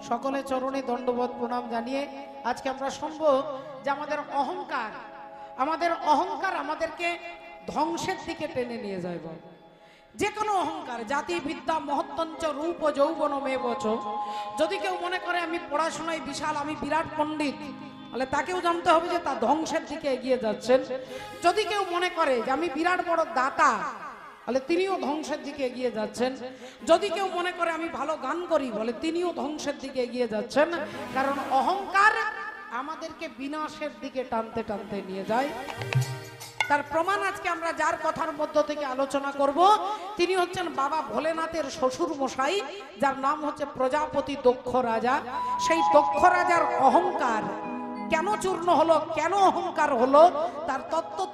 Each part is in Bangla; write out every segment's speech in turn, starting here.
সকলে চরণে দণ্ডবোধ প্রণাম জানিয়ে আজকে আমরা শুনবো যে আমাদের অহংকার আমাদেরকে ধ্বংসের দিকে টেনে নিয়ে যায়। যে কোনো অহংকার, জাতি বিদ্যা মহত্তঞ্চ রূপ যৌবন মেবচ। যদি কেউ মনে করে আমি পড়াশোনায় বিশাল, আমি বিরাট পণ্ডিত, তাহলে তাকেও জানতে হবে যে তা ধ্বংসের দিকে এগিয়ে যাচ্ছেন। যদি কেউ মনে করে যে আমি বিরাট বড় দাতা, তাহলে তিনিও ধ্বংসের দিকে এগিয়ে যাচ্ছেন। যদি কেউ মনে করে আমি ভালো গান করি, বলে তিনিও ধ্বংসের দিকে এগিয়ে যাচ্ছেন। কারণ অহংকার আমাদেরকে বিনাশের দিকে টানতে টানতে নিয়ে যায়। তার প্রমাণ আজকে আমরা যার কথার মধ্য থেকে আলোচনা করব, তিনি হচ্ছেন বাবা ভোলেনাথের শ্বশুর মশাই, যার নাম হচ্ছে প্রজাপতি দক্ষ রাজা। সেই দক্ষ রাজার অহংকার কেন চূর্ণ হলো, কেন অহংকার হলো, তার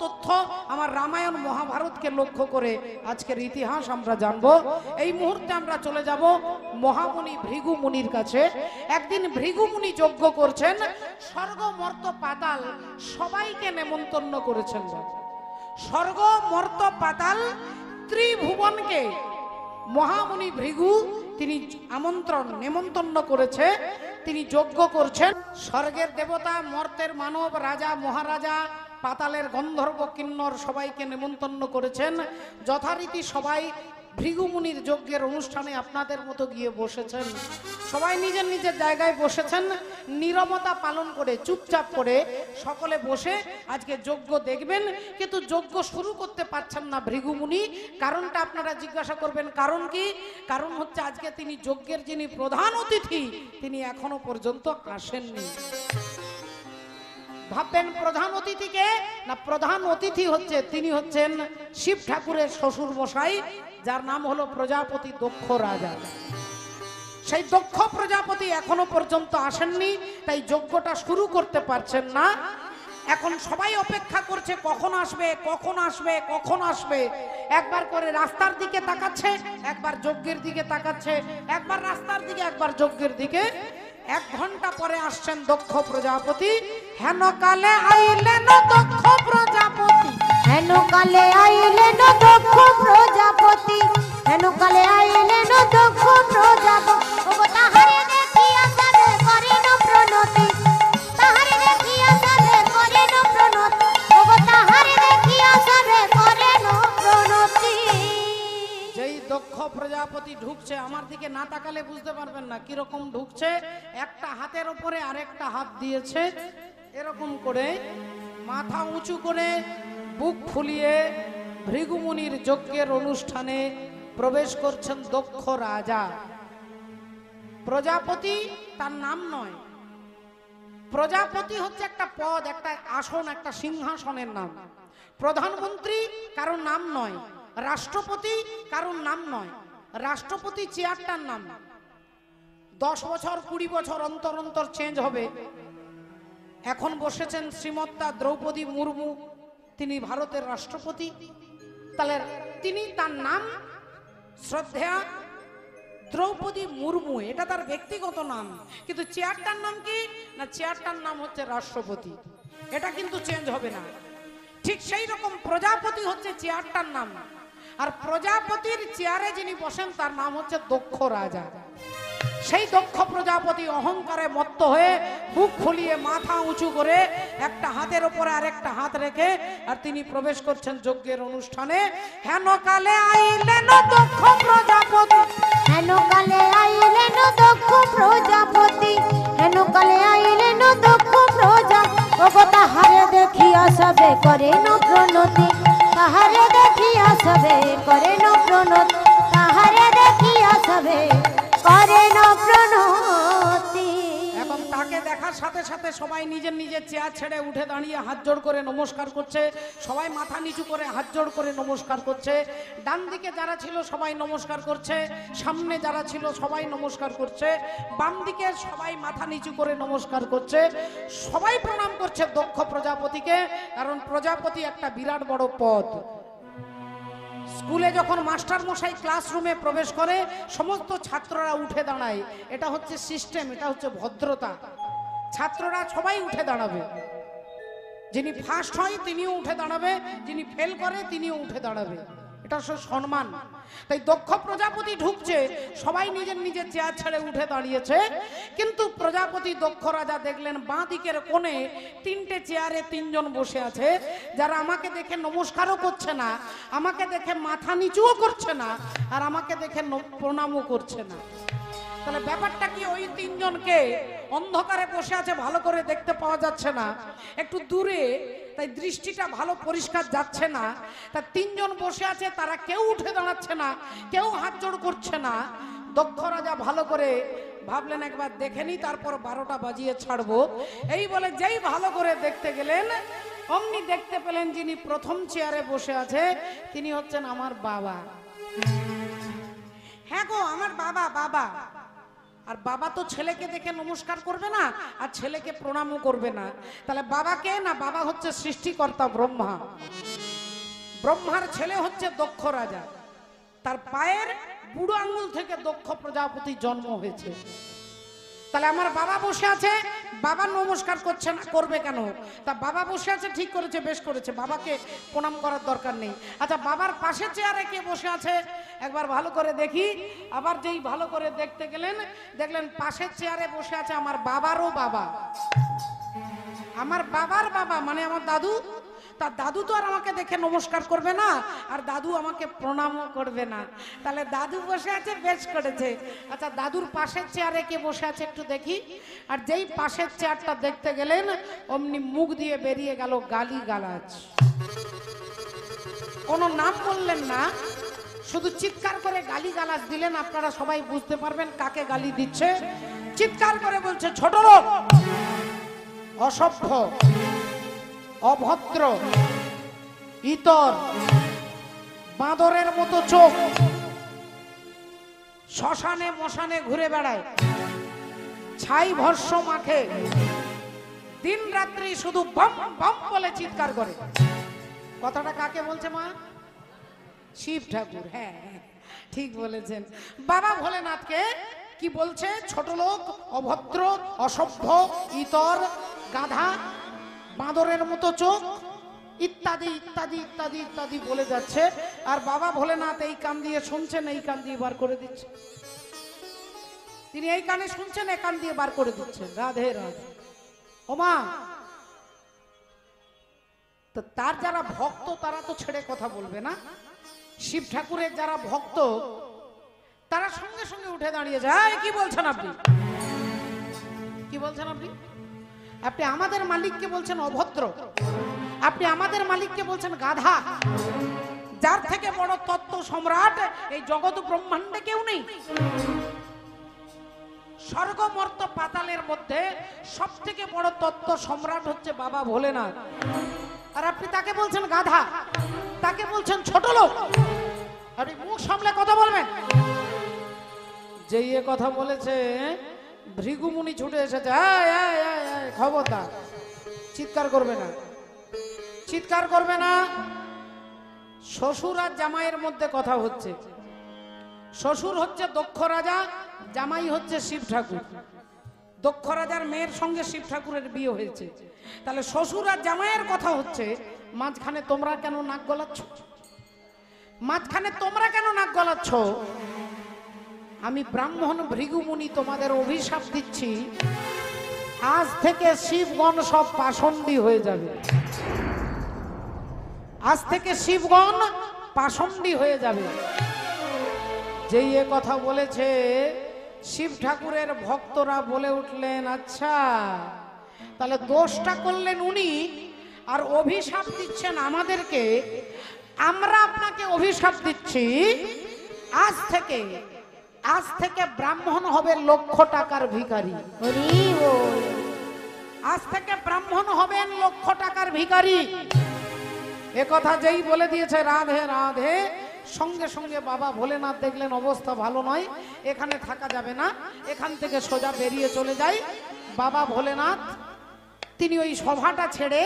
তথ্য আমার রামায়ণ মহাভারতকে লক্ষ্য করে আজকের ইতিহাস আমরা জানব। এই মুহূর্তে আমরা চলে যাব মহামুনি ভৃগু মুনির কাছে। একদিন ভৃগু মুনি যজ্ঞ করছেন, স্বর্গ মর্ত পাতাল সবাইকে নেমন্তন্ন করেছেন। স্বর্গ মর্ত পাতাল ত্রিভুবনকে মহামুনি ভৃগু তিনি নেমন্তন্ন করেছে। তিনি যজ্ঞ করছেন। স্বর্গের দেবতা, মর্তের মানব, রাজা মহারাজা, পাতালের গন্ধর্ব কিন্নর সবাইকে নেমন্তন্ন করেছেন। যথারীতি সবাই ভৃগুমুনির যজ্ঞের অনুষ্ঠানে আপনাদের মতো গিয়ে বসেছেন। সবাই নিজের নিজের জায়গায় বসেছেন, নীরবতা পালন করে চুপচাপ করে সকলে বসে আজকে যজ্ঞ দেখবেন। কিন্তু যজ্ঞ শুরু করতে পারছেন না ভৃগুমুনি। কারণটা আপনারা জিজ্ঞাসা করবেন, কারণ কি? কারণ হচ্ছে আজকে তিনি যজ্ঞের যিনি প্রধান অতিথি, তিনি এখনো পর্যন্ত আসেননি। ভাববেন প্রধান অতিথিকে না, প্রধান অতিথি হচ্ছে তিনি হচ্ছেন শিব ঠাকুরের শ্বশুর মশাই, যার নাম হলো প্রজাপতি দক্ষ রাজা। সেই দক্ষ প্রজাপতি এখনো পর্যন্ত আসেননি, তাই যজ্ঞটা শুরু করতে পারছেন না। এখন সবাই অপেক্ষা করছে কখন আসবে, কখন আসবে, কখন আসবে। একবার করে রাস্তার দিকে তাকাচ্ছে, একবার যজ্ঞের দিকে তাকাচ্ছে, একবার রাস্তার দিকে, একবার যজ্ঞের দিকে। 1 ঘন্টা পরে আসছেন দক্ষ প্রজাপতি। হেন কালে আইলেন দক্ষ প্রজাপতি, হেন কালে আইলেন দক্ষ প্রজাপতি, হেন কালে আইলেন দক্ষ প্রজাপতি। ওগো তাহারে দেখিয়া সবে করেন প্রণতি, তাহারে দেখিয়া সবে করেন প্রণতি, ওগো তাহারে দেখিয়া সবে করেন প্রণতি। যেই দক্ষ প্রজাপতি ঢুকছে, আমার দিকে না তাকালে বুঝতে পারবেন না কিরকম ঢুকছে। একটা হাতের উপরে আরেকটা হাত দিয়েছে, এরকম করে মাথা উঁচু করে বুক ফুলিয়ে ভৃগুমুনির যজ্ঞের অনুষ্ঠানে প্রবেশ করছেন দক্ষ রাজা। প্রজাপতি তার নাম নয়, প্রজাপতি হচ্ছে একটা পদ, একটা আসন, একটা সিংহাসনের নাম। প্রধানমন্ত্রী কারোর নাম নয়, রাষ্ট্রপতি কারোর নাম নয়। রাষ্ট্রপতি চেয়ারটার নাম। 10 বছর 20 বছর অন্তর অন্তর চেঞ্জ হবে। এখন বসেছেন শ্রীমতী দ্রৌপদী মুর্মু, তিনি ভারতের রাষ্ট্রপতি। তাহলে তিনি, তার নাম শ্রদ্ধেয়া দ্রৌপদী মুর্মু, এটা তার ব্যক্তিগত নাম। কিন্তু চেয়ারটার নাম কি না, চেয়ারটার নাম হচ্ছে রাষ্ট্রপতি। এটা কিন্তু চেঞ্জ হবে না। ঠিক সেই রকম প্রজাপতি হচ্ছে চেয়ারটার নাম, আর প্রজাপতির চেয়ারে যিনি বসেন তার নাম হচ্ছে দক্ষ রাজা। সেই দক্ষ প্রজাপতি অহংকারে মত্ত হয়ে বুক ফুলিয়ে মাথা উঁচু করে একটা হাতের উপরে আরেকটা হাত রেখে আর তিনি প্রবেশ করছেন যজ্ঞের অনুষ্ঠানে। হেন কালে আইলেন দক্ষ প্রজাপতি, হেন কালে আইলেন দক্ষ প্রজাপতি, হেন কালে আইলেন দক্ষ প্রজাপতি। ওগো তাহারে দেখিয়া সবে করেন প্রণতি, তাহারে দেখিয়া সবে করেন প্রণতি, তাহারে দেখিয়া সবে করেন প্রণতি। এখন তাকে দেখার সাথে সাথে সবাই নিজের নিজের চেয়ার ছেড়ে উঠে দাঁড়িয়ে হাত জোড় করে নমস্কার করছে। সবাই মাথা নিচু করে হাত জোড় করে নমস্কার করছে। ডান দিকে যারা ছিল সবাই নমস্কার করছে, সামনে যারা ছিল সবাই নমস্কার করছে, বাম দিকে সবাই মাথা নিচু করে নমস্কার করছে। সবাই প্রণাম করছে দক্ষ প্রজাপতিকে, কারণ প্রজাপতি একটা বিরাট বড় পদ। স্কুলে যখন মাস্টার মশাই ক্লাসরুমে প্রবেশ করে সমস্ত ছাত্ররা উঠে দাঁড়ায়, এটা হচ্ছে সিস্টেম, এটা হচ্ছে ভদ্রতা। ছাত্ররা সবাই উঠে দাঁড়াবে, যিনি ফার্স্ট হয় তিনিও উঠে দাঁড়াবে, যিনি ফেল করে তিনিও উঠে দাঁড়াবে। এটা সম্মান। তাই দক্ষ প্রজাপতি ঢুকছে, সবাই নিজের নিজের চেয়ার ছেড়ে উঠে দাঁড়িয়েছে, কিন্তু প্রজাপতি দক্ষ রাজা দেখলেন বাঁ দিকের কোণে 3টে চেয়ারে 3 জন বসে আছে, যারা আমাকে দেখে নমস্কারও করছে না, আমাকে দেখে মাথা নিচুও করছে না, আর আমাকে দেখে প্রণামও করছে না। তাহলে ব্যাপারটা কি, ওই 3 জনকে অন্ধকারে বসে আছে, ভালো করে দেখতে পাওয়া যাচ্ছে না, একটু দূরে, তাই দৃষ্টিটা ভালো পরিষ্কার যাচ্ছে না। তা 3 জন বসে আছে, তারা কেউ উঠে দাঁড়াচ্ছে না, কেউ হাত জোড় করছে না। দক্ষ রাজা ভালো করে ভাবলেন একবার দেখে নি, তারপর 12টা বাজিয়ে ছাড়বো। এই বলে যেই ভালো করে দেখতে গেলেন, অমনি দেখতে পেলেন যিনি প্রথম চেয়ারে বসে আছে তিনি হচ্ছেন আমার বাবা। হ্যাঁ গো, আমার বাবা। বাবা আর বাবা তো ছেলেকে দেখে নমস্কার করবে না, আর ছেলেকে প্রণামও করবে না। তাহলে বাবা কে? না, বাবা হচ্ছে সৃষ্টিকর্তা ব্রহ্মা। ব্রহ্মার ছেলে হচ্ছে দক্ষ রাজা, তার পায়ের বুড়ো আঙ্গুল থেকে দক্ষ প্রজাপতি জন্ম হয়েছে। তাহলে আমার বাবা বসে আছে, বাবা নমস্কার করছে না, করবে কেন? তা বাবা বসে আছে, ঠিক করেছে, বেশ করেছে, বাবাকে প্রণাম করার দরকার নেই। আচ্ছা, বাবার পাশে চেয়ারে কে বসে আছে একবার ভালো করে দেখি। আবার যেই ভালো করে দেখতে গেলেন, দেখলেন পাশের চেয়ারে বসে আছে আমার বাবারও বাবা। আমার বাবার বাবা মানে আমার দাদু। তার দাদু তো আর আমাকে দেখে নমস্কার করবে না, আর দাদু আমাকে প্রণামও করবে না। তাহলে দাদু বসে আছে, বেশ করেছে। আচ্ছা, দাদুর পাশের চেয়ারে কে বসে আছে একটু দেখি। আর যেই পাশের চেয়ারটা দেখতে গেলেন, অমনি মুখ দিয়ে বেরিয়ে গেল গালি গালাজ। কোনো নাম বললেন না, শুধু চিৎকার করে গালি গালাজ দিলেন। আপনারা সবাই বুঝতে পারবেন কাকে গালি দিচ্ছে। চিৎকার করে বলছে, ছোট লোক, অসভ্য, অভদ্র, ইতর, বাঁদরের মতো চোখ, শ্মশানে মশানে ঘুরে বেড়ায়, ছাই ভস্য মাখে, দিন রাত্রি শুধু বম বম বলে চিৎকার করে। কথাটা কাকে বলছে মা? শিব ঠাকুর। হ্যাঁ, ঠিক বলেছেন। বাবা ভোলেনাথকে কি বলছে? ছোট লোক, অভদ্র, অসভ্য, ইতর, গাধা, বাঁদরের মতো চোখ, ইত্যাদি ইত্যাদি ইত্যাদি ইত্যাদি বলে যাচ্ছে। আর বাবা ভোলেনাথ এই কান দিয়ে শুনছেন, এই কান দিয়ে বার করে দিচ্ছে। তিনি এই কানে শুনছেন, এই কান দিয়ে বার করে দিচ্ছেন। রাধে রাধে। ওমা, তো তার যারা ভক্ত তারা তো ছেড়ে কথা বলবে না। শিব ঠাকুরের যারা ভক্ত তারা সঙ্গে সঙ্গে উঠে দাঁড়িয়ে যায়। কি বলছেন আপনি? কি বলছেন আপনি? আপনি আমাদের মালিককে বলছেন অভদ্র, আপনি আমাদের মালিককে বলছেন গাধা, যার থেকে বড় তত্ত্ব সম্রাট এই জগৎ ব্রহ্মাণ্ডে কেউ নেই। স্বর্গ মর্ত পাতালের মধ্যে সব থেকে বড় তত্ত্ব সম্রাট হচ্ছে বাবা ভোলেনাথ, আর আপনি তাকে বলছেন গাধা, তাকে বলছেন ছোট লোক। আপনি মুখ সামলে কথা বলবেন। যেই এ কথা বলেছে, ভৃগুমুনি ছুটে এসেছে। খবরদার, চিৎকার করবে না, চিৎকার করবে না। শ্বশুর আর জামাইয়ের মধ্যে কথা হচ্ছে। শ্বশুর হচ্ছে দক্ষ রাজা, জামাই হচ্ছে শিব ঠাকুর। দক্ষ রাজার মেয়ের সঙ্গে শিব ঠাকুরের বিয়ে হয়েছে। তাহলে শ্বশুর আর জামাইয়ের কথা হচ্ছে, মাঝখানে তোমরা কেন নাক গলাচ্ছ? মাঝখানে তোমরা কেন নাক গলাচ্ছ? আমি ব্রাহ্মণ ভৃগুমুনি তোমাদের অভিশাপ দিচ্ছি, আজ থেকে শিবগণ সব পাষণ্ডী হয়ে যাবে। আজ থেকে শিবগণ পাষণ্ডী হয়ে যাবে। যেই এ কথা বলেছে, শিব ঠাকুরের ভক্তরা বলে উঠলেন, আচ্ছা তাহলে দোষটা করলেন উনি, আর অভিশাপ দিচ্ছেন আমাদেরকে। আমরা আপনাকে অভিশাপ দিচ্ছি, আজ থেকে ব্রাহ্মণ হবে লক্ষ টাকার ভিখারি। আজ থেকে ব্রাহ্মণ হবেন লক্ষ টাকার ভিখারি। এ কথা যেই বলে দিয়েছে রাধে রাধে, সঙ্গে সঙ্গে বাবা ভোলেনাথ দেখলেন অবস্থা ভালো নয়, এখানে থাকা যাবে না, এখান থেকে সোজা বেরিয়ে চলে যায়। বাবা ভোলেনাথ তিনি ওই সভাটা ছেড়ে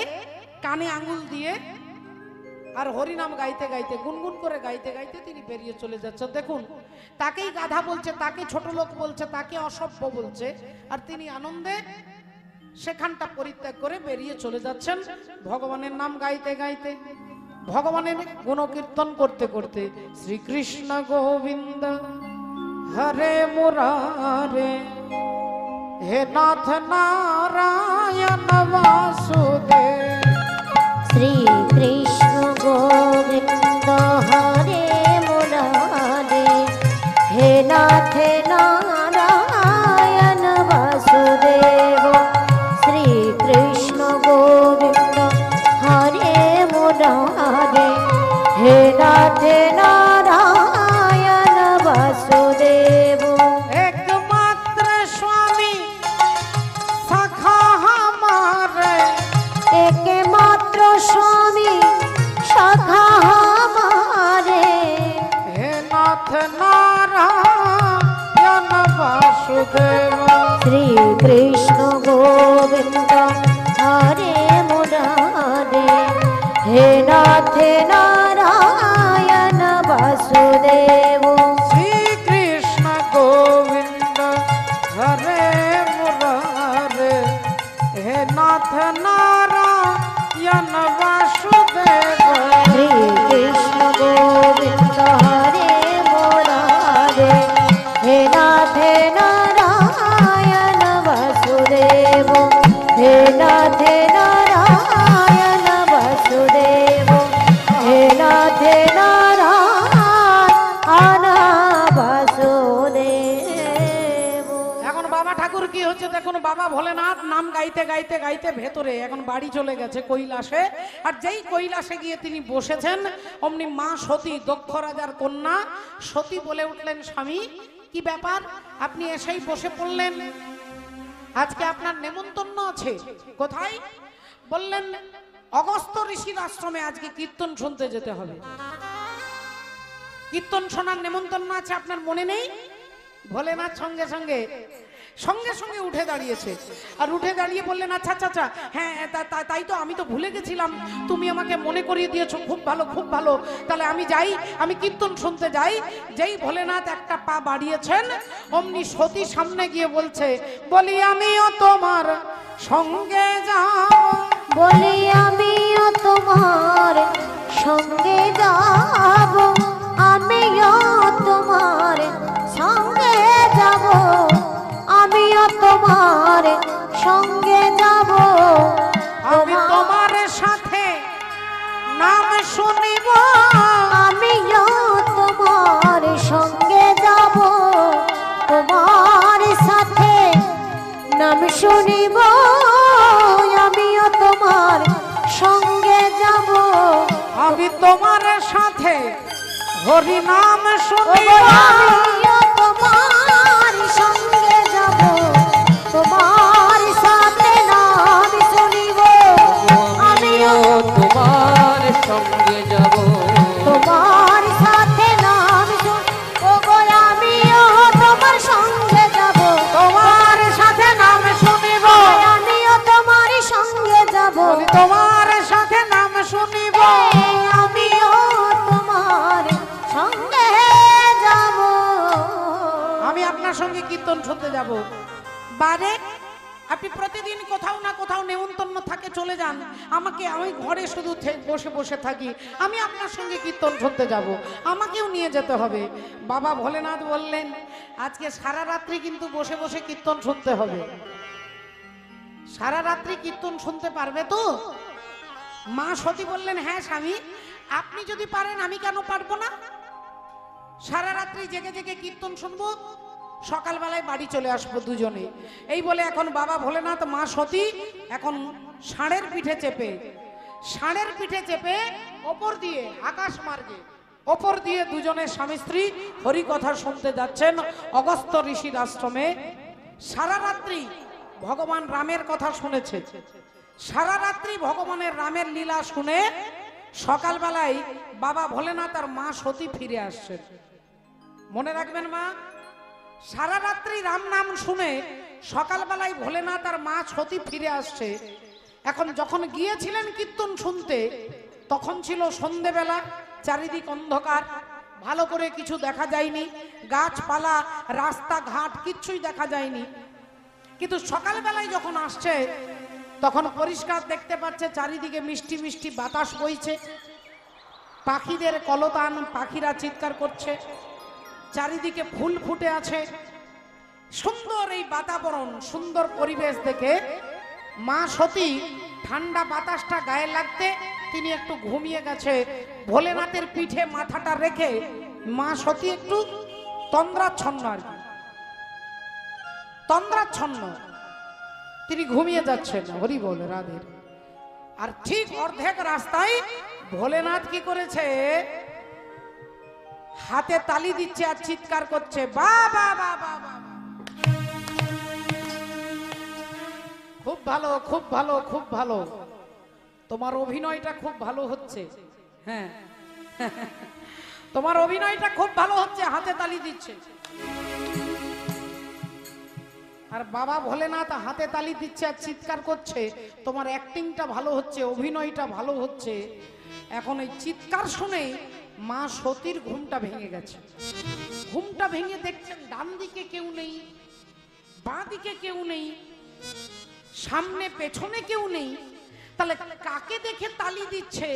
কানে আঙ্গুল দিয়ে আর হরিনাম গাইতে গাইতে, গুনগুন করে গাইতে গাইতে তিনি বেরিয়ে চলে যাচ্ছে। দেখুন, তাকেই গাধা বলছে, তাকে ছোট লোক বলছে, তাকে অসভ্য বলছে, আর তিনি আনন্দে সেখানটা পরিত্যাগ করে বেরিয়ে চলে যাচ্ছেন ভগবানের নাম গাইতে গাইতে। ভগবানের গুণকীর্তন করতে করতে শ্রীকৃষ্ণ গোবিন্দ হরে মুরারে, হে নাথ নারায়ণ বাসুদেব। শ্রী কৃষ্ণ গোবিন্দ হরে মুরারে, হে নাথ নারায়ণ বাসুদেব। শ্রী কৃষ্ণ গোবিন্দ হরে মুরারে, হে নাথ নারায়ণ বাসুদেব। একমাত্র স্বামী সখা হমারে, একমাত্র স্বামী সখা হমারে, হে নাথ নারায়ণ বাসুদেব। শ্রী কৃষ্ণ গোবিন্দ হরে মুরারে, হে নাথ নারায়ণ বাসুদেব। শ্রীকৃষ্ণ গোবিন্দ হরে মুরারে, হে নাথ নারায়ণ বাসুদেব। শ্রী কৃষ্ণ গোবিন্দ হরে মুরারে, হে নাথ নারায়ণ বাসুদেব। হে নাথ নারায়ণ বাসুদেব, হে নাথ নারায়ণ বাসুদেব। এখন বাবা ঠাকুর কি হচ্ছে দেখুন, বাবা ভোলেনাথ নাম গাইতে গাইতে গাইতে ভেতরে এখন বাড়ি চলে গেছে কৈলাসে। আর যেই কৈলাসে গিয়ে তিনি বসেছেন, অমনি মা সতী, দক্ষ রাজার কন্যা সতী বলে উঠলেন, স্বামী কি ব্যাপার, আপনি এসেই বসে পড়লেন? আজকে আপনার নেমন্তন্ন আছে। কোথায়? বললেন অগস্ত্য ঋষির আশ্রমে আজকে কীর্তন শুনতে যেতে হবে। কীর্তন শোনার নেমন্তন্ন আছে, আপনার মনে নেই? ভোলেনাথ সঙ্গে সঙ্গে সঙ্গে সঙ্গে উঠে দাঁড়িয়েছে। আর উঠে দাঁড়িয়ে বললেন, আচ্ছা আচ্ছা আচ্ছা, হ্যাঁ তাই তো, আমি তো ভুলে গেছিলাম, তুমি আমাকে মনে করিয়ে দিয়েছো, খুব ভালো খুব ভালো, তাহলে আমি যাই, আমি কীর্তন শুনতে যাই। যেই ভোলেনাথ একটা পা বাড়িয়েছেন, অমনি সতী সামনে গিয়ে বলছে, বলি আমিও তোমার সঙ্গে যাব, বলি আমিও তোমার সঙ্গে যাব, আমিও তোমার সঙ্গে যাব, আমিও তোমার সঙ্গে যাব। আমি তোমার সাথে নাম শুনিব, আমিও তোমার সঙ্গে যাব, তোমার সাথে নাম শুনিব, আমিও তোমার সঙ্গে যাব। আমি তোমার সাথে হরি নাম শুনিব, আমিও তোমার সঙ্গে যাব, তোমার সাথে নাম শুনিব, আমিও তোমার সঙ্গে যাব, তোমার সাথে নাম শুনিব, আমিও তোমার সঙ্গে যাব, তোমার সাথে নাম শুনিব, আমিও তোমার সঙ্গে যাব, বলি তোমার সাথে নাম শুনিব, আমিও তোমার সঙ্গে যাব। আমি আপনার সঙ্গে কীর্তন শুনতে যাব। বারে আপনি প্রতিদিন কোথাও না কোথাও নেমন্তন্ন থাকে, চলে যান, আমি ঘরে শুধু বসে বসে থাকি, আমি আপনার সঙ্গে কীর্তন শুনতে যাব, আমাকেও নিয়ে যেতে হবে। বাবা ভোলেনাথ বললেন, আজকে সারা রাত্রি কিন্তু বসে বসে কীর্তন শুনতে হবে। সারা রাত্রি কীর্তন শুনতে পারবে তো? মা সতী বললেন, হ্যাঁ স্বামী, আপনি যদি পারেন আমি কেন পারবো না? সারা রাত্রি জেগে জেগে কীর্তন শুনবো, সকালবেলায় বাড়ি চলে আসবো দুজনে। এই বলে এখন বাবা ভোলেনাথ মা সতী এখন ষাঁড়ের পিঠে চেপে ওপর দিয়ে আকাশ মার্গে ওপর দিয়ে দুজনে স্বামী স্ত্রী হরি কথা শুনতে যাচ্ছেন অগস্ত্য ঋষির আশ্রমে। সারা রাত্রি ভগবান রামের কথা শুনেছে, সারা রাত্রি ভগবানের রামের লীলা শুনে সকালবেলায় বাবা ভোলেনাথ আর মা সতী ফিরে আসছেন। মনে রাখবেন মা, সারা রাত্রি রাম নাম শুনে সকালবেলায় ভোলেনাথ আর মা সতী ফিরে আসছে। এখন যখন গিয়েছিলেন কীর্তন শুনতে, তখন ছিল সন্ধেবেলা, চারিদিক অন্ধকার, ভালো করে কিছু দেখা যায়নি, গাছপালা রাস্তাঘাট কিচ্ছুই দেখা যায়নি। কিন্তু সকালবেলায় যখন আসছে তখন পরিষ্কার দেখতে পাচ্ছে চারিদিকে মিষ্টি মিষ্টি বাতাস বইছে, পাখিদের কলতান, পাখিরা চিৎকার করছে, চারিদিকে ফুল ফুটে আছে, সুন্দর এই বাতাবরণ, সুন্দর পরিবেশ দেখে মা সতী ঠান্ডা বাতাসটা গায়ে লাগতে তিনি একটু ঘুমিয়ে গেছে। ভোলেনাথের পিঠে মাথাটা রেখে মা সতী একটু তন্দ্রাচ্ছন্ন, আর কি তন্দ্রাচ্ছন্ন, তিনি ঘুমিয়ে যাচ্ছেন। হরি বল রাধে। আর ঠিক অর্ধেক রাস্তায় ভোলেনাথ কি করেছে, হাতে তালি দিচ্ছে আর চিৎকার করছে, বাবা বাবা বাবা, খুব ভালো, খুব ভালো, খুব ভালো, তোমার অভিনয়টা খুব ভালো হচ্ছে। হ্যাঁ, তোমার অভিনয়টা খুব ভালো হচ্ছে, হাতে তালি দিচ্ছে। আর বাবা ভোলেনাথ হাতে তালি দিচ্ছে আর চিৎকার করছে, তোমার অ্যাক্টিংটা ভালো হচ্ছে, অভিনয়টা ভালো হচ্ছে। এখন এই চিৎকার শুনে মা সতীর ঘুমটা ভেঙে গেছে। ঘুমটা ভেঙে দেখছেন ডান দিকে কেউ নেই, বাঁ দিকে কেউ নেই, সামনে পেছনে কেউ নেই। তাহলে কাকে দেখে তালি দিচ্ছে,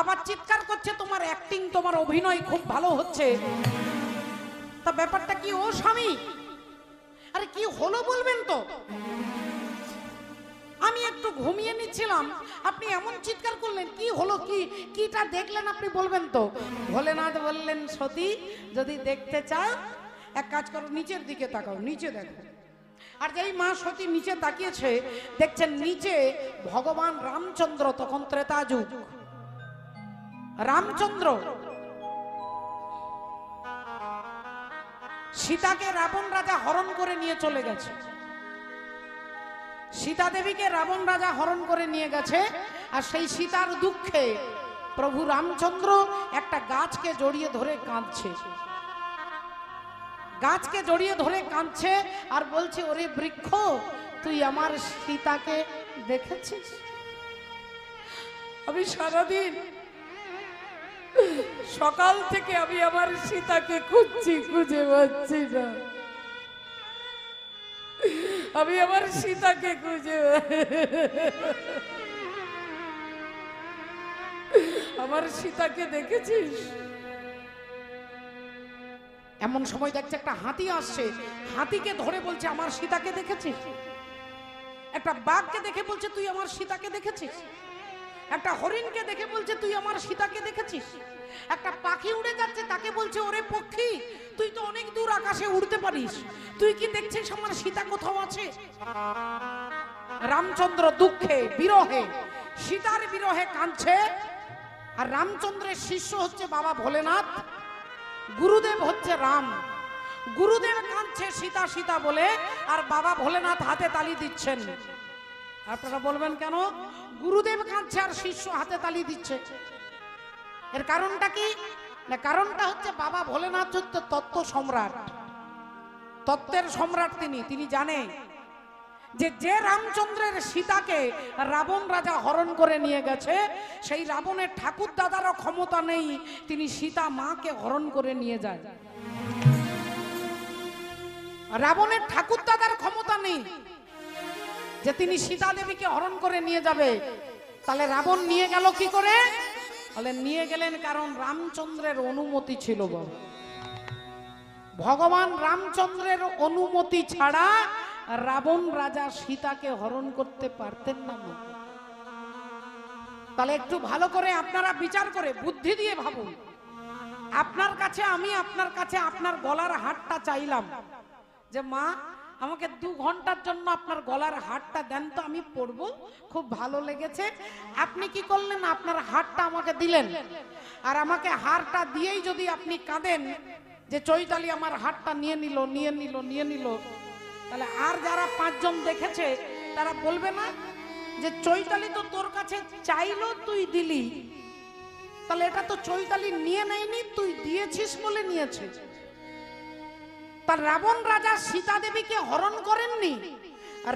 আবার চিৎকার করছে তোমার অ্যাক্টিং, তোমার অভিনয় খুব ভালো হচ্ছে? তা ব্যাপারটা কি ও স্বামী? আরে কি হলো বলবেন তো? আমি একটু ঘুমিয়ে নিচ্ছিলাম, আপনি এমন চিৎকার করলেন, কি হলো, কিটা দেখলেন আপনি বলবেন তো? ভোলেনাথ বললেন, সতী যদি দেখতে চাও এক কাজ করো, নিচের দিকে তাকাও, নিচে দেখো। আর যেই মা সতী নিচে তাকিয়েছে, দেখছেন নিচে ভগবান রামচন্দ্র, তখন ত্রেতা যুগ, রামচন্দ্র সীতাকে রাবণ রাজা হরণ করে নিয়ে চলে গেছে। সীতা দেবীকে রাবণ রাজা হরণ করে নিয়ে গেছে। আর সেই সীতার দুঃখে প্রভু রামচন্দ্র একটা গাছকে জড়িয়ে ধরে কাঁদছে, গাছকে জড়িয়ে ধরে কাঁদছে আর বলছে, ওরে বৃক্ষ, তুই আমার সীতাকে দেখেছিস? আমি সারাদিন সকাল থেকে আমি আমার সীতাকে খুঁজছি, খুঁজে পাচ্ছি না, আমি আমার সীতাকে খুঁজে, আমার সীতাকে দেখেছিস? এমন সময় দেখছে একটা হাতি আসছে, হাতিকে ধরে বলছে, আমার সীতাকে দেখেছিস? একটা বাঘকে দেখে বলছে, তুই আমার সীতাকে দেখেছিস? একটা হরিণকে দেখে বলছে, তুই আমার সীতাকে দেখেছিস? একটা পাখি উড়ে যাচ্ছে, তাকে বলছে, ওরে পক্ষী, তুই তো অনেক দূর আকাশে উড়তে পারিস, তুই কি দেখছিস আমার সীতা কোথাও আছে? রামচন্দ্র দুঃখে, বিরহে, সীতার বিরহে কাঁদছে। আর রামচন্দ্রের শিষ্য হচ্ছে বাবা ভোলেনাথ, গুরুদেব হচ্ছে রাম। গুরুদেব কাঁদছে সীতা সীতা বলে, আর বাবা ভোলেনাথ হাতে তালি দিচ্ছেন। আপনারা বলবেন কেন গুরুদেব কাঁদছে আর শিষ্য হাতে তালি দিচ্ছে? এর কারণটা কি? না, কারণটা হচ্ছে বাবা ভোলেনাথ হচ্ছে তত্ত্ব সম্রাট, তত্ত্বের সম্রাট। তিনি জানে যে রামচন্দ্রের সীতাকে রাবণ রাজা হরণ করে নিয়ে গেছে, সেই রাবণের ঠাকুর দাদারও ক্ষমতা নেই তিনি সীতা মাকে হরণ করে নিয়ে যায়। রাবণের ঠাকুর দাদার ক্ষমতা নেই যে তিনি সীতা দেবীকে হরণ করে নিয়ে যাবে। তাহলে রাবণ নিয়ে গেল কি করে? তাহলে নিয়ে গেলেন কারণ রামচন্দ্রের অনুমতি ছিল। ভগবান রামচন্দ্রের অনুমতি ছাড়া রাবণ রাজা সীতাকে হরণ করতে পারতেন না। তাহলে একটু ভালো করে আপনারা বিচার করে বুদ্ধি দিয়ে ভাবুন। আপনার কাছে আমি আপনার কাছে আপনার গলার হারটা চাইলাম যে মা আমাকে 2 ঘন্টার জন্য আপনার গলার হারটা দেন তো, আমি পরবো, খুব ভালো লেগেছে। আপনি কি করলেন? আপনার হারটা আমাকে দিলেন। আর আমাকে হারটা দিয়েই যদি আপনি কাঁদেন যে চৈতালি আমার হারটা নিয়ে নিল, তাহলে আর যারা 5 জন দেখেছে তারা বলবে না যে চৈতালি তো তোর কাছে চাইলো তুই দিলি, তাহলে এটা তো চৈতালি নিয়ে নেয়নি, তুই দিয়েছিস বলে নিয়েছে। তার রাবণ রাজা সীতা দেবীকে হরণ করেননি,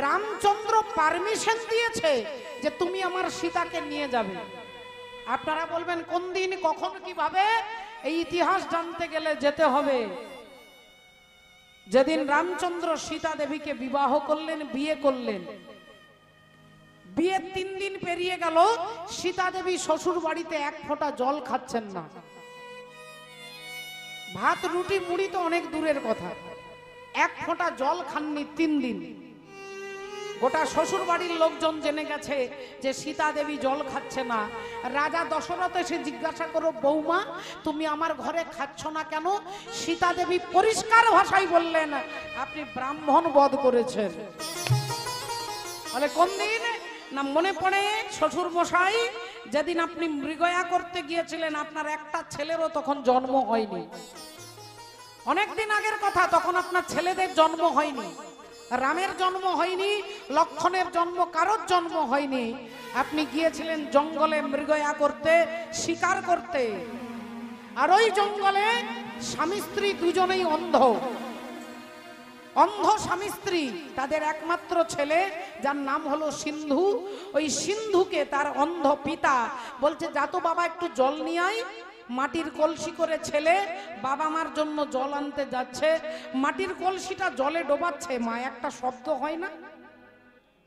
রামচন্দ্র পারমিশন দিয়েছে যে তুমি আমার সীতাকে নিয়ে যাবে। আপনারা বলবেন কোন দিন, কখন, কিভাবে? এই ইতিহাস জানতে গেলে যেতে হবে যেদিন রামচন্দ্র সীতা দেবীকে বিবাহ করলেন, বিয়ে করলেন। বিয়ের 3 দিন পেরিয়ে গেল, সীতা দেবী শ্বশুর বাড়িতে এক ফোঁটা জল খাচ্ছেন না। ভাত রুটি মুড়ি তো অনেক দূরের কথা, এক ফোঁটা জল খাননি 3 দিন। গোটা শ্বশুর বাড়ির লোকজন জেনে গেছে যে সীতা দেবী জল খাচ্ছে না। রাজা দশরথ এসে জিজ্ঞাসা করো, বৌমা তুমি আমার ঘরে খাচ্ছ না কেন? সীতা দেবী পরিষ্কার ভাষায় বললেন, আপনি ব্রাহ্মণ বধ করেছেন। বলে কোন দিন? না মনে পড়ে শ্বশুর মশাই, যেদিন আপনি মৃগয়া করতে গিয়েছিলেন, আপনার একটা ছেলেরও তখন জন্ম হয়নি। অনেকদিন আগের কথা, তখন আপনার ছেলেদের জন্ম হয়নি, রামের জন্ম হয়নি, লক্ষণের জন্ম, কারোর জন্ম হয়নি। আপনি গিয়েছিলেন জঙ্গলে মৃগয়া করতে, শিকার করতে। আর ওই জঙ্গলে স্বামী স্ত্রী দুজনেই অন্ধ, অন্ধ স্বামী স্ত্রী। তাদের একমাত্র ছেলে যার নাম হলো সিন্ধু। ওই সিন্ধুকে তার অন্ধ পিতা বলছে, যা তো বাবা একটু জল নিয়ে আয়। মাটির কলসি করে ছেলে বাবা মার জন্য জল আনতে যাচ্ছে, মাটির কলসিটা জলে ডোবাচ্ছে, মা একটা শব্দ হয় না?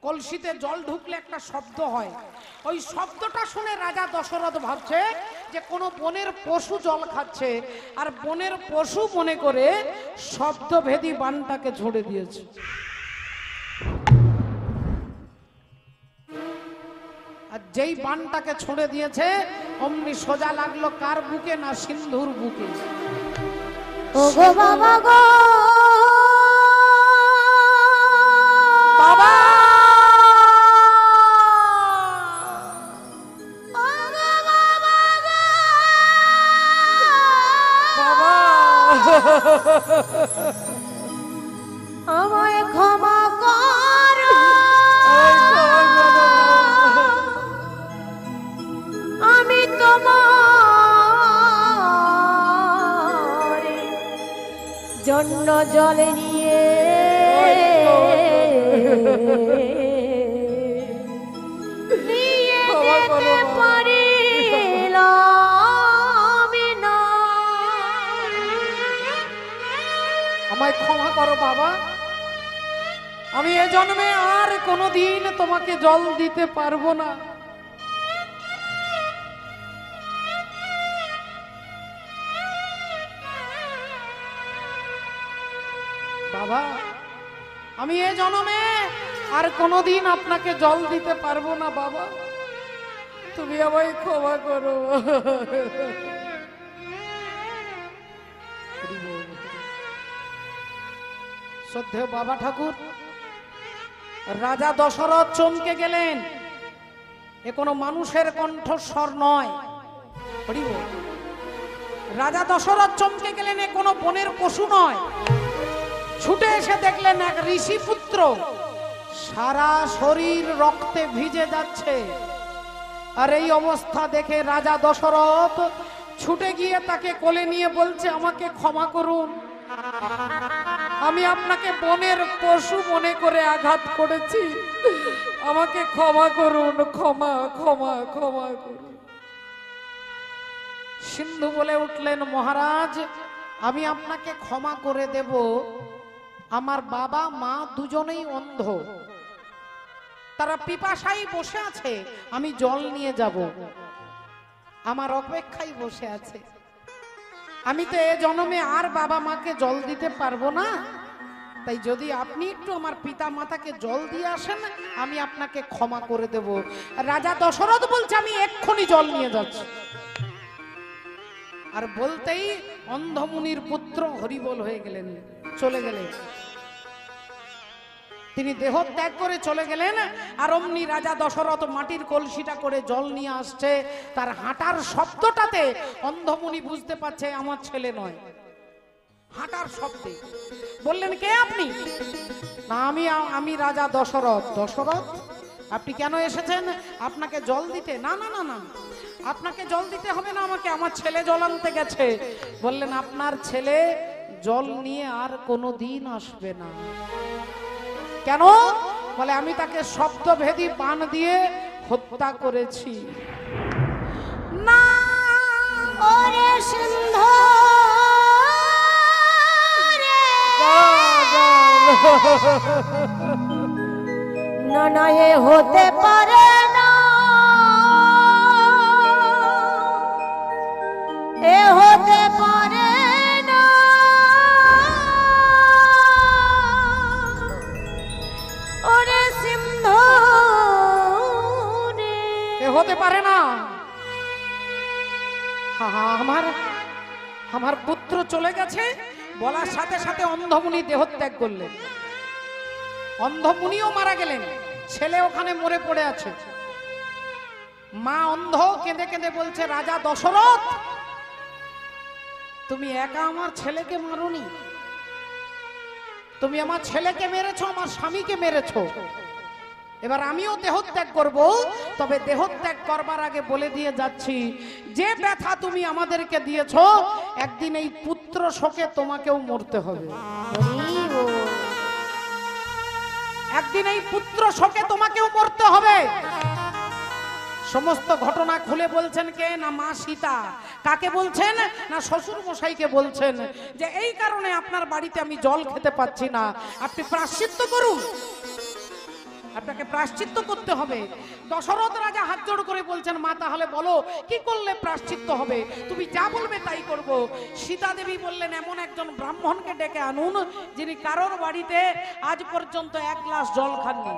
কলসিতে জল ঢুকলে একটা শব্দ হয়। ওই শব্দটা শুনে রাজা দশরথ ভাবছে যে কোনো বনের পশু জল খাচ্ছে, আর বনের পশু মনে করে শব্দভেদী বানটাকে ঝুড়ে দিয়েছে। আর যেই বানটাকে ছুঁড়ে দিয়েছে, অমনি সোজা লাগলো কার বুকে? না সিন্ধুর বুকে। ও গো বাবা গো, বাবা ও গো বাবা গো, বাবা আমায় ক্ষমা করো, আমি তোমার জন্য জল নিয়ে যেতে পারিলাম না। আমায় ক্ষমা করো বাবা, আমি এ জন্মে আর কোনোদিন তোমাকে জল দিতে পারবো না। বাবা আমি এ জন্মে আর কোনোদিন আপনাকে জল দিতে পারবো না। বাবা তুমি আমায় ক্ষমা করো। শ্রদ্ধেয় বাবা ঠাকুর, রাজা দশরথ চমকে গেলেন। এ কোনো মানুষের কণ্ঠস্বর নয়। রাজা দশরথ চমকে গেলেন, এ কোনো বনের পশু নয়। ছুটে এসে দেখলেন এক ঋষি পুত্র, সারা শরীর রক্তে ভিজে যাচ্ছে। আর এই অবস্থা দেখে রাজা দশরথ ছুটে গিয়ে তাকে কোলে নিয়ে বলছে, আমাকে ক্ষমা করুন, আমি আপনাকে বনের পশু মনে করে আঘাত করেছি, আমাকে ক্ষমা করুন, ক্ষমা ক্ষমা ক্ষমা করুন। সিন্ধু বলে উঠলেন, মহারাজ আমি আপনাকে ক্ষমা করে দেব, আমার বাবা মা দুজনেই অন্ধ, তারা পিপাসায় বসে আছে, আমি জল নিয়ে যাব, আমার অপেক্ষায় বসে আছে। আমি তো এ জন্মে আর বাবা মাকে জল দিতে পারবো না, তাই যদি আপনি একটু আমার পিতা মাতাকে জল দিয়ে আসেন, আমি আপনাকে ক্ষমা করে দেব। রাজা দশরথ বলছে, আমি এক্ষুনি জল নিয়ে যাচ্ছি। আর বলতেই অন্ধমুনির পুত্র হরিবোল হয়ে গেলেন, চলে গেলেন। তিনি দেহ ত্যাগ করে চলে গেলেন। আর অমনি রাজা দশরথ মাটির কলসিটা করে জল নিয়ে আসছে। তার হাঁটার শব্দটাতে অন্ধমুনি বুঝতে পারছে আমার ছেলে নয়, হাঁটার শব্দে। বললেন, কে আপনি? না আমি রাজা দশরথ। দশরথ আপনি কেন এসেছেন? আপনাকে জল দিতে? না না না না, আপনাকে জল দিতে হবে না আমাকে, আমার ছেলে জল আনতে গেছে। বললেন, আপনার ছেলে জল নিয়ে আর কোনো দিন আসবে না। কেন? বলে, আমি তাকে শব্দভেদী বান দিয়ে হত্যা করেছি। না ওরে সিন্ধু রে, না না এ হতে পারে হতে পারে না। আমার আমার পুত্র চলে গেছে বলার সাথে সাথে অন্ধমুনি দেহত্যাগ করলেন। অন্ধমুনিও মারা গেলেন, ছেলে ওখানে মরে পড়ে আছে। মা অন্ধ কেঁদে কেঁদে বলছে, রাজা দশরথ, তুমি একা আমার ছেলেকে মারোনি, তুমি আমার ছেলেকে মেরেছো, আমার স্বামীকে মেরেছো। এবার আমিও দেহত্যাগ করব, তবে দেহত্যাগ করবার আগে বলে দিয়ে যাচ্ছি, যে ব্যথা তুমি আমাদেরকে দিয়েছো, একদিন এই পুত্র শোকে তোমাকেও মরতে হবে। একদিন এই পুত্র শোকে তোমাকেও মরতে হবে। সমস্ত ঘটনা খুলে বলছেন কে? না মা সীতা। কাকে বলছেন? না শ্বশুর মশাইকে বলছেন যে এই কারণে আপনার বাড়িতে আমি জল খেতে পাচ্ছি না, আপনি প্রায়শ্চিত্ত করুন, আপনাকে প্রায়শ্চিত্ত করতে হবে। দশরথ রাজা হাত জোড় করে বলছেন, মা তাহলে বলো কি করলে প্রায়শ্চিত্ত হবে, তুমি যা বলবে তাই করব। সীতা দেবী বললেন, এমন একজন ব্রাহ্মণকে ডেকে আনুন যিনি কারোর বাড়িতে আজ পর্যন্ত এক গ্লাস জল খাননি।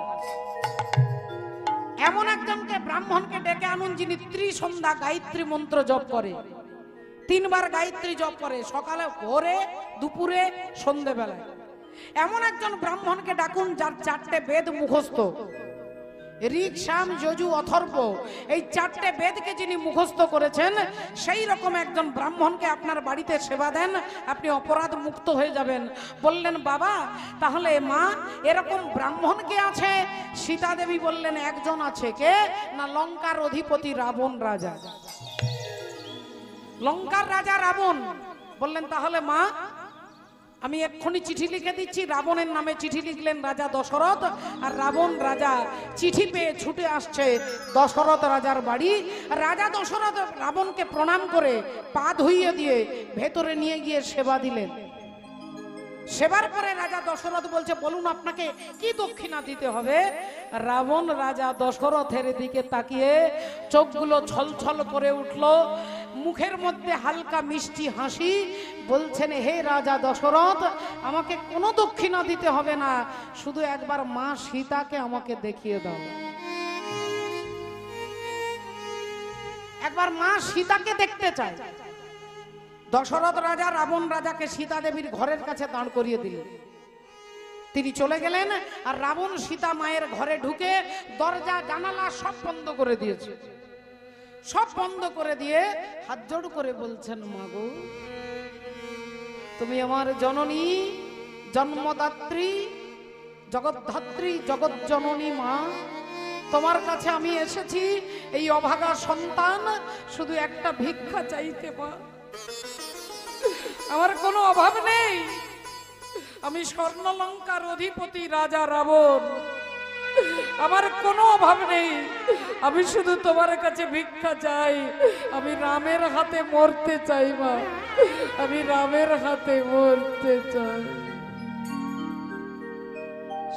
এমন একজনকে ব্রাহ্মণকে ডেকে আনুন যিনি ত্রিসন্ধ্যা গায়ত্রী মন্ত্র জপ করে, 3 বার গায়ত্রী জপ করে, সকালে, ভোরে, দুপুরে, সন্ধ্যেবেলায়। এমন একজন ব্রাহ্মণকে ডাকুন যার 4টে বেদ মুখস্থ, ঋক, সাম, যজু, অথর্ব, এই 4টে বেদকে যিনি মুখস্থ করেছেন, সেই রকম একজন ব্রাহ্মণকে আপনার বাড়িতে সেবা দেন, আপনি অপরাধ মুক্ত হয়ে যাবেন। বললেন, বাবা তাহলে মা এরকম ব্রাহ্মণ কে আছে? সীতা দেবী বললেন, একজন আছে। কে? না লঙ্কার অধিপতি রাবণ রাজা। লঙ্কার রাজা রাবণ। বললেন, তাহলে মা আমি এক্ষুনি চিঠি লিখে দিচ্ছি। রাবণের নামে চিঠি লিখলেন রাজা দশরথ, আর রাবণ রাজা চিঠি পেয়ে ছুটে আসছে দশরথ রাজার বাড়ি। রাজা দশরথ রাবণকে প্রণাম করে পা ধুইয়ে দিয়ে ভেতরে নিয়ে গিয়ে সেবা দিলেন। সেবার পরে রাজা দশরথ বলছে, বলুন আপনাকে কি দক্ষিণা দিতে হবে? রাবণ রাজা দশরথের দিকে তাকিয়ে চোখগুলো ছলছল করে উঠল, মুখের মধ্যে হালকা মিষ্টি হাসি। বলছেন, হে রাজা দশরথ, আমাকে কোনো দক্ষিণা দিতে হবে না, শুধু একবার মা সীতাকে আমাকে দেখিয়ে দাও। একবার মা সীতাকে দেখতে চাই। দশরথ রাজা রাবণ রাজাকে সীতা দেবীর ঘরের কাছে দাঁড় করিয়ে দিলেন। তিনি চলে গেলেন, আর রাবণ সীতা মায়ের ঘরে ঢুকে দরজা জানালা সব বন্ধ করে দিয়েছে। সব বন্ধ করে দিয়ে হাত জোড় করে বলছেন, মাগো তুমি আমার জননী, জন্মদাত্রী, জগদ্ধাত্রী, জগৎ জননী মা, তোমার কাছে আমি এসেছি এই অভাগা সন্তান শুধু একটা ভিক্ষা চাইতে। মা আমার কোনো অভাব নেই, আমি স্বর্ণলঙ্কার অধিপতি রাজা রাবণ, আমার কোনো অভাব নেই, আমি শুধু তোমার কাছে ভিক্ষা চাই। আমি রামের হাতে মরতে চাই মা, আমি রামের হাতে মরতে চাই।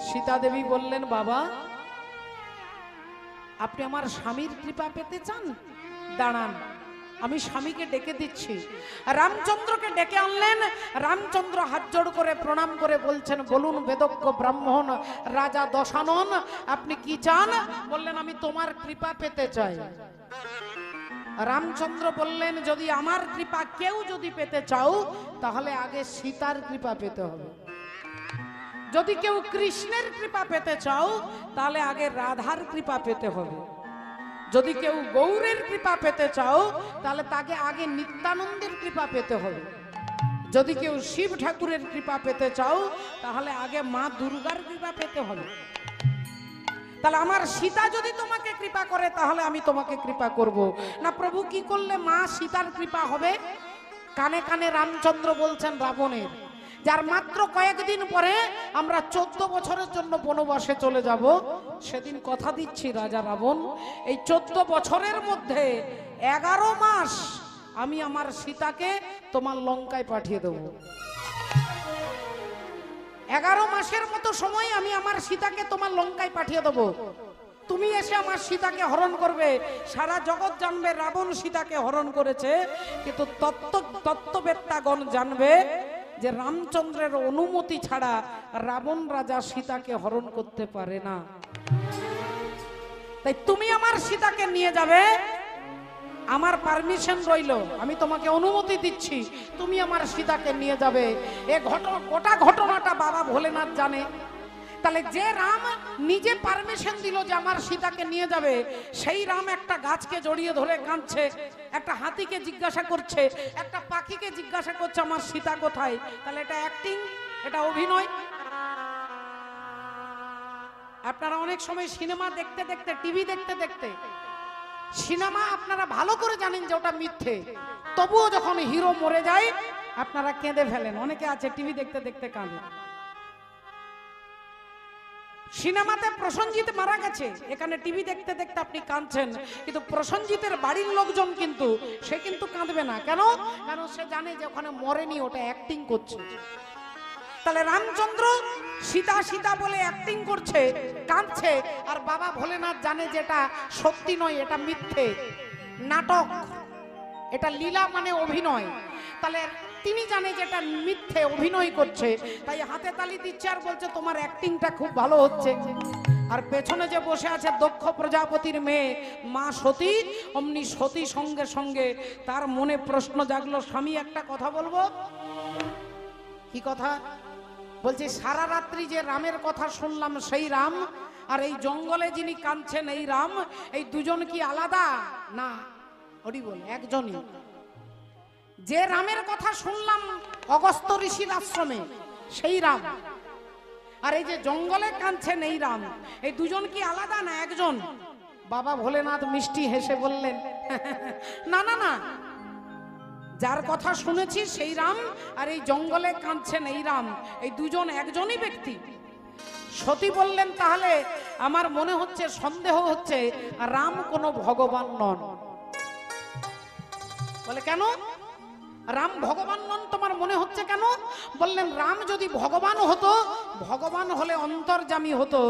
সীতা দেবী বললেন, বাবা আপনি আমার স্বামীর কৃপা পেতে চান? দাঁড়ান, আমি স্বামীকে ডেকে দিচ্ছি। রামচন্দ্রকে ডেকে আনলেন। রামচন্দ্র হাত জোড় করে প্রণাম করে বলছেন, বলুন বেদজ্ঞ ব্রাহ্মণ রাজা দশানন, আপনি কি চান? বললেন, আমি তোমার কৃপা পেতে চাই। রামচন্দ্র বললেন, যদি আমার কৃপা কেউ যদি পেতে চাও তাহলে আগে সীতার কৃপা পেতে হবে। যদি কেউ কৃষ্ণের কৃপা পেতে চাও তাহলে আগে রাধার কৃপা পেতে হবে। যদি কেউ গৌরের কৃপা পেতে চাও তাহলে তাকে আগে নিত্যানন্দের কৃপা পেতে হবে। যদি কেউ শিব ঠাকুরের কৃপা পেতে চাও তাহলে আগে মা দুর্গার কৃপা পেতে হবে। তাহলে আমার সীতা যদি তোমাকে কৃপা করে তাহলে আমি তোমাকে কৃপা করব না। প্রভু কি করলে মা সীতার কৃপা হবে? কানে কানে রামচন্দ্র বলছেন রাবণের, যার মাত্র কয়েকদিন পরে আমরা 14 বছরের জন্য বনবাসে চলে যাব। সেদিন কথা দিচ্ছি রাজা রাবণ, এই 14 বছরের মধ্যে 11 মাস আমি আমার সীতাকে তোমার লঙ্কায় পাঠিয়ে দেব। 11 মাসের মতো সময় আমি আমার সীতাকে তোমার লঙ্কায় পাঠিয়ে দেব। তুমি এসে আমার সীতাকে হরণ করবে। সারা জগৎ জানবে রাবণ সীতাকে হরণ করেছে, কিন্তু তত্ত্ববেত্তাগণ জানবে যে রামচন্দ্রের অনুমতি ছাড়া রাবণ রাজা সীতাকে হরণ করতে পারে না। তাই তুমি আমার সীতাকে নিয়ে যাবে, আমার পারমিশন রইল, আমি তোমাকে অনুমতি দিচ্ছি, তুমি আমার সীতাকে নিয়ে যাবে। এ গোটা ঘটনাটা বাবা ভোলেনাথ জানে। তাহলে যে রাম নিজে পারমিশন দিল যে আমার সীতাকে নিয়ে যাবে, সেই রাম একটা গাছকে জড়িয়ে ধরে কাঁদছে, একটা হাতিকে জিজ্ঞাসা করছে, একটা পাখিকে জিজ্ঞাসা করছে আমার সীতা কোথায়। তাহলে এটা অ্যাক্টিং, এটা অভিনয়। আপনারা অনেক সময় সিনেমা দেখতে দেখতে, টিভি দেখতে দেখতে, সিনেমা আপনারা ভালো করে জানেন যে ওটা মিথ্যে, তবুও যখন হিরো মরে যায় আপনারা কেঁদে ফেলেন। অনেকে আছে টিভি দেখতে দেখতে কাঁদে। সিনেমাতে প্রসেনজিৎ মারা গেছে, এখানে টিভি দেখতে দেখতে আপনি কাঁদছেন, কিন্তু প্রসেনজিতের বাড়ির লোকজন কিন্তু সে কিন্তু কাঁদবে না। কেন? কারণ সে জানে যে ওখানে মরেনি, ওটা অ্যাক্টিং করছে। তাহলে রামচন্দ্র সীতা সীতা বলে অ্যাক্টিং করছে, কাঁদছে, আর বাবা ভোলেনাথ জানে যে এটা সত্যি নয়, এটা মিথ্যে, নাটক, এটা লীলা মানে অভিনয়। তাহলে তিনি জানে যে এটা মিথ্যে, অভিনয় করছে, তাই হাতে তালি দিচ্ছে আর বলছে তোমার অ্যাক্টিংটা খুব ভালো হচ্ছে। আর পেছনে যে বসে আছে দক্ষ প্রজাপতির মেয়ে মা সতী, অমনি সতী সঙ্গে সঙ্গে তার মনে প্রশ্ন জাগলো, স্বামী একটা কথা বলবো। কি কথা? বলছি সারা রাত্রি যে রামের কথা শুনলাম সেই রাম, আর এই জঙ্গলে যিনি কাঁদছেন এই রাম, এই দুজন কি আলাদা? না, হরি বল, একজনই। যে রামের কথা শুনলাম অগস্ত্য ঋষির আশ্রমে সেই রাম, আর এই যে জঙ্গলে কাঁদছেন এই রাম, এই দুজন কি আলাদা? না, একজন। বাবা ভোলেনাথ মিষ্টি হেসে বললেন না না না, যার কথা শুনেছি সেই রাম, আর এই জঙ্গলে কাঁদছেন এই রাম, এই দুজন একজনই ব্যক্তি। সতী বললেন তাহলে আমার মনে হচ্ছে, সন্দেহ হচ্ছে রাম কোনো ভগবান নন। বলে কেন রাম ভগবান নন তোমার মনে হচ্ছে কেন? বললেন রাম যদি ভগবান হতো, ভগবান হলে অন্তর্যামী হতো,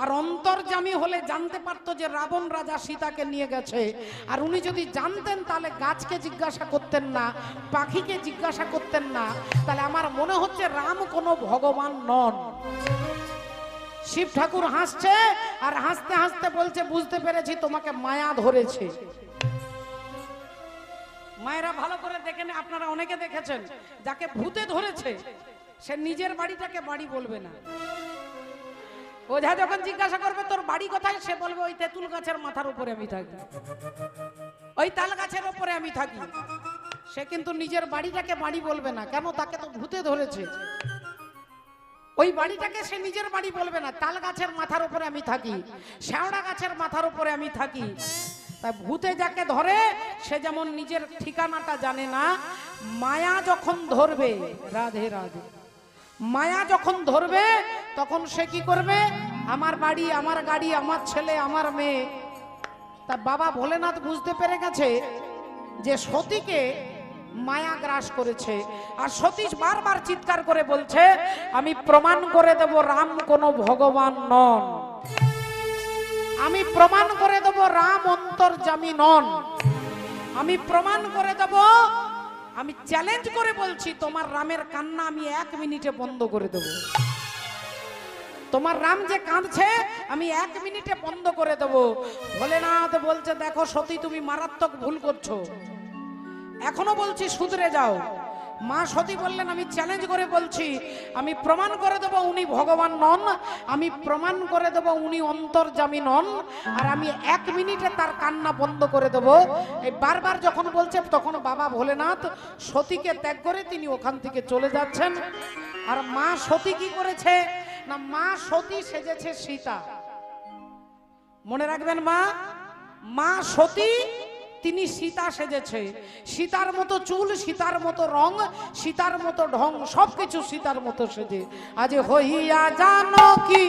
আর অন্তর্যামী হলে জানতে পারতো যে রাবণ রাজা সীতাকে নিয়ে গেছে। আর উনি যদি জানতেন তাহলে গাছকে জিজ্ঞাসা করতেন না, পাখিকে জিজ্ঞাসা করতেন না। তাহলে আমার মনে হচ্ছে রাম কোনো ভগবান নন। শিব ঠাকুর হাসছে, আর হাসতে হাসতে বলছে বুঝতে পেরেছি তোমাকে মায়া ধরেছে। মায়েরা ভালো করে দেখেন, আপনারা অনেকে দেখেছেন যাকে ভূতে ধরেছে সে নিজের বাড়িটাকে বাড়ি বলবে না। ওঝা যখন জিজ্ঞাসা করবে তোর বাড়ি কোথায়, সে বলবে ওই তেঁতুল গাছের মাথার উপরে আমি থাকি, ওই তাল গাছের উপরে আমি থাকি। সে কিন্তু নিজের বাড়িটাকে বাড়ি বলবে না। কেন? তাকে তো ভূতে ধরেছে। ওই বাড়িটাকে সে নিজের বাড়ি বলবে না। তাল গাছের মাথার উপরে আমি থাকি, শেওড়া গাছের মাথার উপরে আমি থাকি। তাই ভূতে যাকে ধরে সে যেমন নিজের ঠিকানাটা জানে না, মায়া যখন ধরবে, রাধে রাধে, মায়া যখন ধরবে তখন সে কি করবে? আমার বাড়ি, আমার গাড়ি, আমার ছেলে, আমার মেয়ে। তা বাবা ভোলেনাথ বুঝতে পেরে গেছে যে সতীকে মায়া গ্রাস করেছে। আর সতীশ বারবার চিৎকার করে বলছে আমি প্রমাণ করে দেব রাম কোনো ভগবান নন, আমি প্রমাণ করে দেব রাম অন্তর্যামী নন, আমি প্রমাণ করে দেব, আমি চ্যালেঞ্জ করে বলছি তোমার রামের কান্না আমি 1 মিনিটে বন্ধ করে দেব। তোমার রাম যে কাঁদছে আমি 1 মিনিটে বন্ধ করে দেব। ভোলেনাথ বলছে দেখো সতী তুমি মারাত্মক ভুল করছো, এখনো বলছি শুধরে যাও। মা সতী বললেন আমি চ্যালেঞ্জ করে বলছি, আমি প্রমাণ করে দেব উনি ভগবান নন, আমি প্রমাণ করে দেব উনি অন্তর্যামী নন, আর আমি 1 মিনিটে তার কান্না বন্ধ করে দেব। এই বারবার যখন বলছে তখন বাবা ভোলেনাথ সতীকে ত্যাগ করে তিনি ওখান থেকে চলে যাচ্ছেন। আর মা সতী কি করেছে না, মা সতী সেজেছে সীতা। মনে রাখবেন মা সতী তিনি সীতা সেজেছে। সীতার মতো চুল, সীতার মতো রং, সীতার মতো ঢং, সবকিছু সীতার মতো সেজে আজ হইয়া জানো কি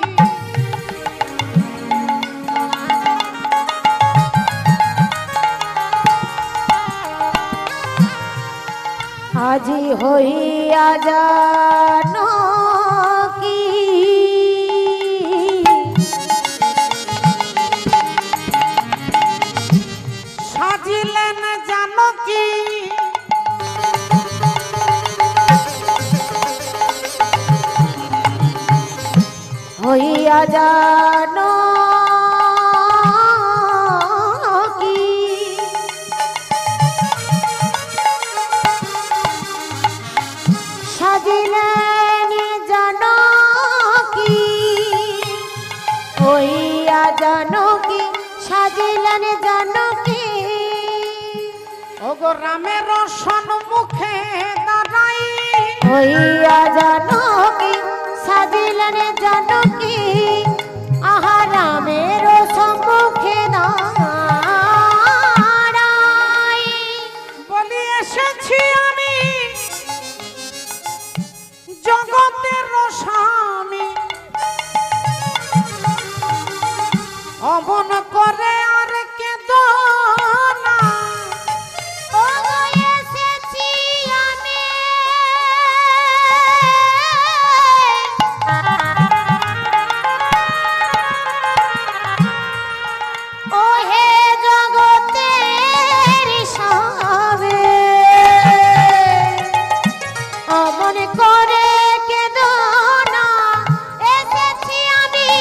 আজি হইয়া জানো কি সাজিলেন জানো কি হইয়া জানো হইয়া জানকী সাজিলেন জানকী ওগো রামের সম্মুখে দাঁড়াই হইয়া জানকী সাজিলেন জানকী আহা রামের সম্মুখে দাঁড়াই বলি এসেছি আমি জগতের স্বামী অমন করে আর কেঁদো না ও এসেছি আমি ও হে জগতের স্বামী অমন করে কেঁদো না এসেছি আমি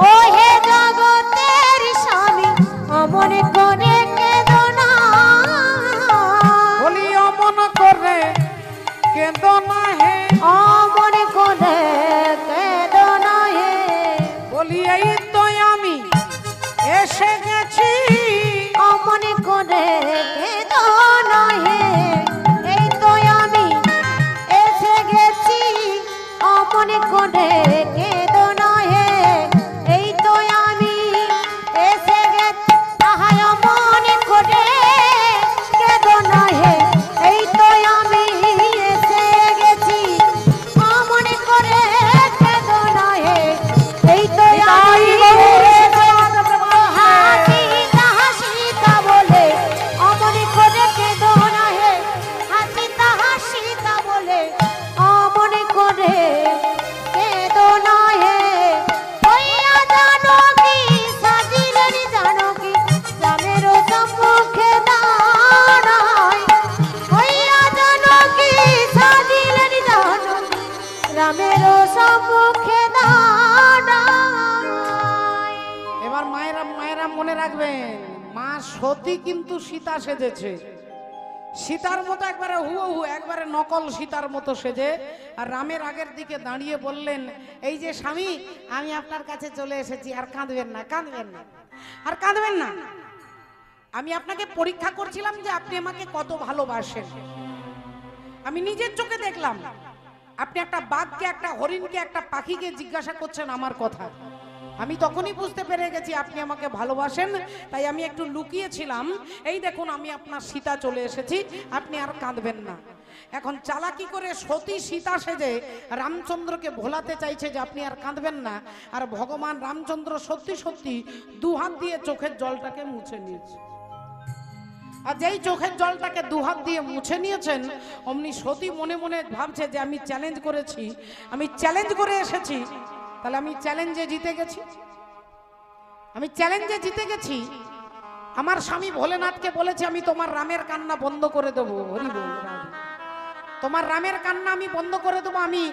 ও হে জগতের স্বামী অমন করে কেঁদো না বলি অমন করে কেঁদো না হে অমন করে কেঁদো না হে বলি এই তো আমি এসে গেছি অমন করে কেঁদো না হে এই তো আমি এসে গেছি অমন করে কেঁদো না হে এই তো আমি এসে গেছি তাহাই অমন করে কেঁদো না হে এই তো আমি এসে গেছি অমন করে কেঁদো না হে এই তো আমি হাসিতা হাসিতা বলে অমন করে কেঁদো না হে হাসিতা হাসিতা বলে অমন করে কেঁদো না হে হইয়া জানকী সাজিলেন জানকী রামের সম্মুখে দাঁড়াই হইয়া জানকী সাজিলেন জানকী রামের সম্মুখে দাঁড়াই এবার মায়েরা মায়েরা মনে রাখবেন মা সতী কিন্তু সীতা সেজেছে সীতার মতো একবারে হুবহু একবারে নকল সীতার মতো সেজে আর রামের আগের দিকে দাঁড়িয়ে বললেন এই যে স্বামী আমি আপনার কাছে চলে এসেছি আর কাঁদবেন না কাঁদবেন না আর কাঁদবেন না আমি আপনাকে পরীক্ষা করছিলাম যে আপনি আমাকে কত ভালোবাসেন আমি নিজের চোখে দেখলাম আপনি একটা বাঘকে একটা হরিণকে একটা পাখিকে জিজ্ঞাসা করছেন আমার কথা আমি তখনই বুঝতে পেরে গেছি আপনি আমাকে ভালোবাসেন তাই আমি একটু লুকিয়েছিলাম এই দেখুন আমি আপনার সীতা চলে এসেছি আপনি আর কাঁদবেন না এখন চালাকি করে সতী সীতা সেজে রামচন্দ্রকে ভোলাতে চাইছে যে আপনি আর কাঁদবেন না আর ভগবান রামচন্দ্র সত্যি সত্যি দুহাত দিয়ে চোখের জলটাকে মুছে নিয়েছে আর যেই চোখের জলটাকে দুহাত দিয়ে মুছে নিয়েছেন অমনি সতী মনে মনে ভাবছে যে আমি চ্যালেঞ্জ করেছি আমি চ্যালেঞ্জ করে এসেছি তাহলে আমি চ্যালেঞ্জে জিতে গেছি আমি চ্যালেঞ্জে জিতে গেছি আমার স্বামী ভোলেনাথকে বলেছে আমি তোমার রামের কান্না বন্ধ করে দেবো হরি বল রাধে। তোমার রামের কান্না আমি বন্ধ করে দেবো আমি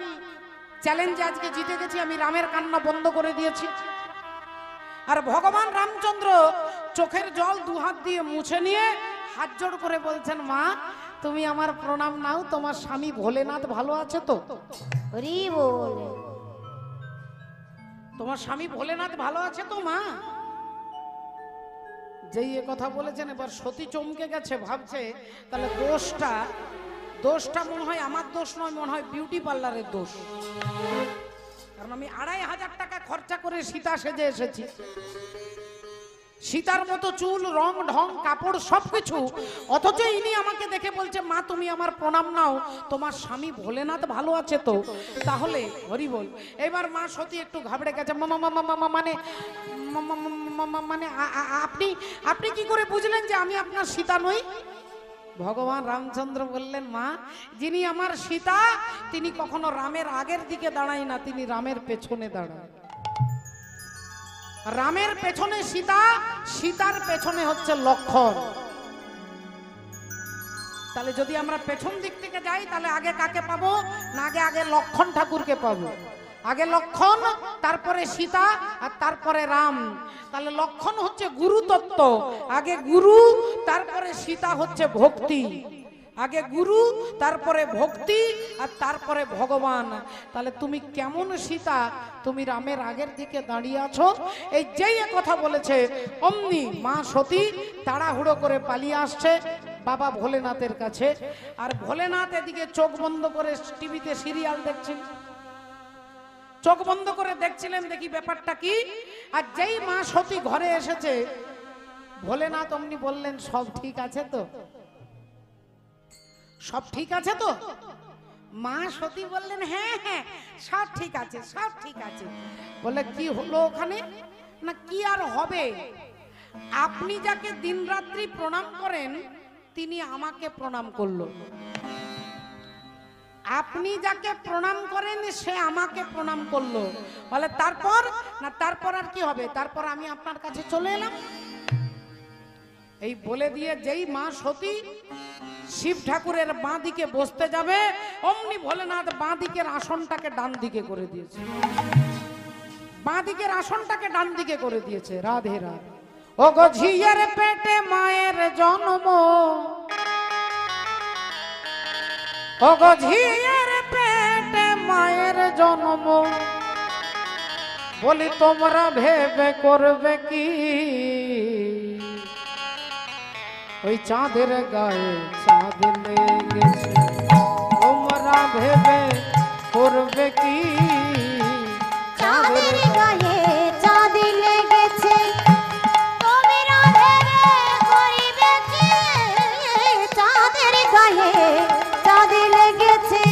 চ্যালেঞ্জে আজকে জিতে গেছি আমি রামের কান্না বন্ধ করে দিয়েছি আর ভগবান রামচন্দ্র চোখের জল দুহাত দিয়ে মুছে নিয়ে হাত জোড় করে বলছেন মা তুমি আমার প্রণাম নাও তোমার স্বামী ভোলেনাথ ভালো আছে তো হরি বল তোমার স্বামী ভোলেনাথ ভালো আছে তো মা যেই এ কথা বলেছেন এবার সতী চমকে গেছে ভাবছে তাহলে দোষটা মনে হয় আমার দোষ নয় মনে হয় বিউটি পার্লারের দোষ কারণ আমি 2500 টাকা খরচা করে সীতা সেজে এসেছি সীতার মতো চুল রং ঢং কাপড় সবকিছু অথচ ইনি আমাকে দেখে বলছে মা তুমি আমার প্রণাম নাও তোমার স্বামী ভোলেনাথ ভালো আছে তো তাহলে হরি বল এবার মা সতী একটু ঘাবড়ে গেছে মানে আপনি কি করে বুঝলেন যে আমি আপনার সীতা নই ভগবান রামচন্দ্র বললেন মা যিনি আমার সীতা তিনি কখনো রামের আগের দিকে দাঁড়ায় না তিনি রামের পেছনে দাঁড়ায় রামের পেছনে সীতা সীতার পেছনে হচ্ছে লক্ষণ তাহলে যদি আমরা পেছন দিক থেকে যাই তাহলে আগে কাকে পাবো না আগে লক্ষণ ঠাকুরকে পাবো আগে লক্ষণ তারপরে সীতা আর তারপরে রাম তাহলে লক্ষণ হচ্ছে গুরু তত্ত্ব আগে গুরু তারপরে সীতা হচ্ছে ভক্তি আগে গুরু, তারপরে ভক্তি, আর তারপরে ভগবান। তাহলে তুমি কেমন সীতা, তুমি রামের আগের দিকে দাঁড়িয়ে আছো। এই যেই কথা বলেছে অমনি মা সতী তাড়াহুড়ো করে পালিয়ে আসছে বাবা ভোলেনাথের কাছে। আর ভোলেনাথ এদিকে চোখ বন্ধ করে টিভিতে সিরিয়াল দেখছেন, চোখ বন্ধ করে দেখছিলেন দেখি ব্যাপারটা কি। আর যেই মা সতী ঘরে এসেছে ভোলেনাথ অমনি বললেন, সব ঠিক আছে তো, সব ঠিক আছে তো? মা সতী বললেন, হ্যাঁ হ্যাঁ সব ঠিক আছে, সব ঠিক আছে। বলে, কি হলো ওখানে? না কি আর হবে, আপনি যাকে দিনরাত্রি প্রণাম করেন তিনি আমাকে প্রণাম করলো, আপনি যাকে প্রণাম করেন সে আমাকে প্রণাম করলো। বলে তারপর? না তারপর আর কি হবে, তারপর আমি আপনার কাছে চলে এলাম। এই বলে দিয়ে যেই মা সতী শিব ঠাকুরের বাঁ দিকে বসতে যাবে অমনি ভোলেনাথ বাঁ দিকের আসনটাকে ডান দিকে করে দিয়েছে, বাঁ দিকের আসনটাকে ডান দিকে করে দিয়েছে। রাধে রাধে। ও গো ঝিয়ের পেটে মায়ের জন্ম, ও গো ঝিয়ের পেটে মায়ের জন্ম, বলি তোমরা ভেবে করবে কি, ওই চাঁদের গায়ে চাঁদ লেগেছে, তোমরা ভেবে করবে কি, চাঁদের গায়ে চাঁদ লেগেছে, তোমরা ভেবে করিবে কি, চাঁদের গায়ে চাঁদ লেগেছে।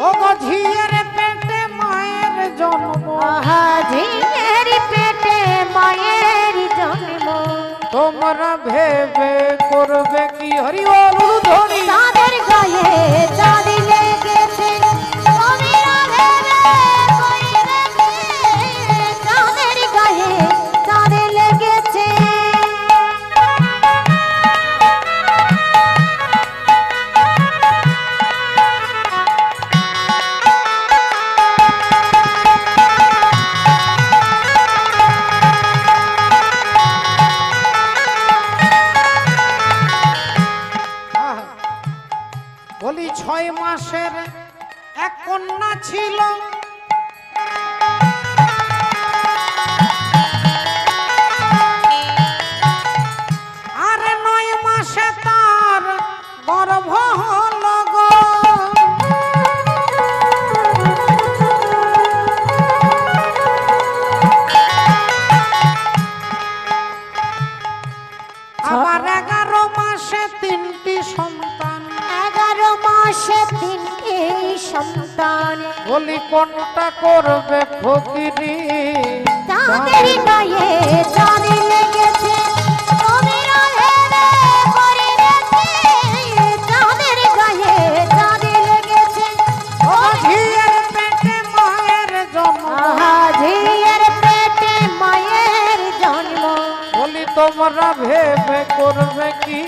ও গো ঝিয়ের পেটে মায়ের জন্ম, আহা ঝিয়ের পেটে মায়ের জন্ম, তোমরা ভেবে করবে কি। হরি বল ধরি। চাঁদের গায়ে চাঁদ লেগেছে, তোমরা ভেবে করিবে কি, চাঁদের গায়ে চাঁদ লেগেছে। বলি 6 মাসের এক কন্যা ছিল, আর 9 মাসে তার গর্ভ হল গো। আবার 11 মাসে 3টি সন্তান, 11 মাসে 3টি সন্তান, বলি কোনটা করবে ফকিরি, চাঁদের গায়ে চাঁদ লেগেছে, তোমরা ভেবে করিবে কি, চাঁদের গায়ে চাঁদ লেগেছে। ও ঝিয়ের পেটে মায়ের জন্ম, আহা ঝিয়ের পেটে মায়ের জন্ম, বলি তোমরা ভেবে করবে কি,